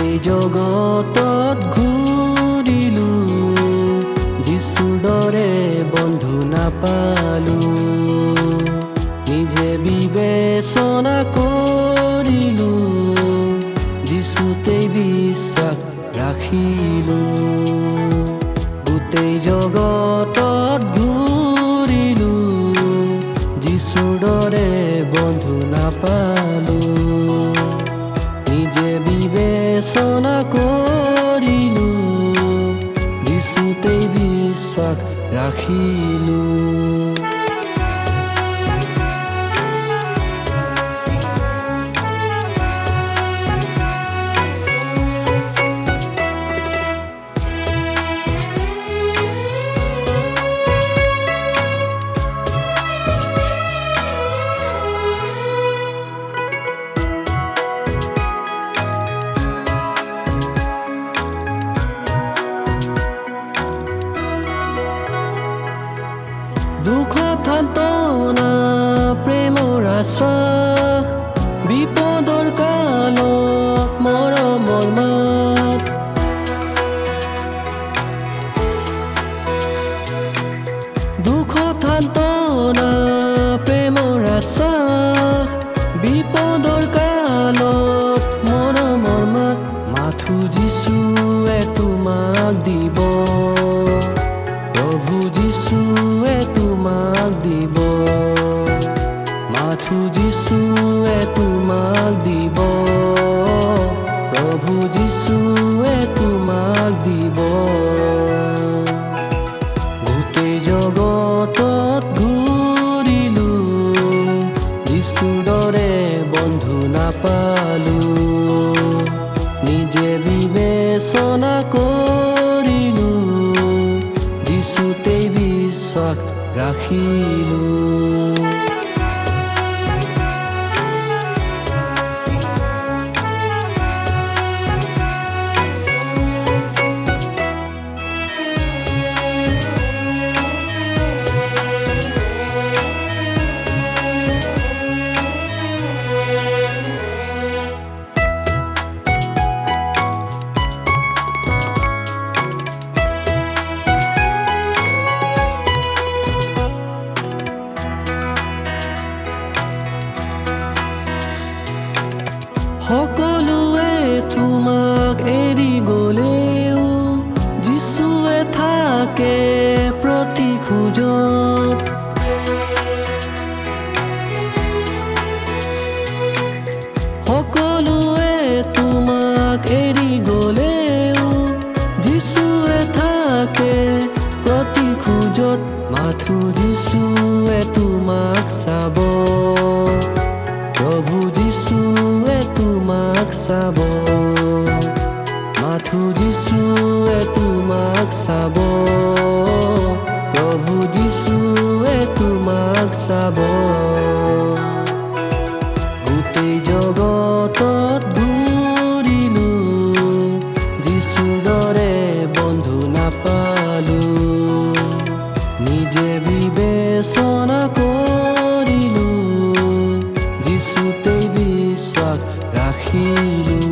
গোটেই জগতত ঘূৰিলো, যিচুৰ দৰে বন্ধু নাপালো। নিজে বিবেচনা কৰিলো, যিচুতেই বিশ্বাস ৰাখিলো। গোটেই জগতত ঘূৰিলো, যিচুৰ দৰে বন্ধু নাপালো। নিজে বিবেচনা কৰিলো, যিচুতেই বিশ্বাস ৰাখিলো। দুখত সান্তনা প্ৰেমৰ আশ্বাস, বিপদৰ কালত মৰমৰ মাত। দুখত সান্তনা প্ৰেমৰ আশ্বাস, বিপদৰ কালত মৰমৰ মাত। মাথো যিচুৱে তোমাক দিব, প্ৰভু যিচুৱে তোমাক দিব। মাথো যিচুৱে তোমাক দিব, প্ৰভু যিচুৱে তোমাক দিব। গোটেই জগতত ঘূৰিলো, যিচুৰ দৰে বন্ধু নাপালো। নিজে বিবেচনা কৰিলো, যিচুতেই বিশ্বাস ৰাখিলো। সকলোৱে তোমাক এৰি গ'লেও, যিচুৱে থাকে প্ৰতি খোজত। সকলোৱে তোমাক এৰি গ'লেও, যিচুৱে থাকে প্ৰতি খোজত। মাথো যিচুৱে তোমাক চাব, প্ৰভু যিচুৱে তোমাক চাব। মাথো যিচুৱে তোমাক চাব, প্ৰভু যিচুৱে তোমাক চাব। গোটেই জগতত ঘূৰিলো, যিচুৰ দৰে বন্ধু নাপালো। নিজে বিবেচনা কৰিলো, যিচুতেই বিশ্বাস ৰাখিলো।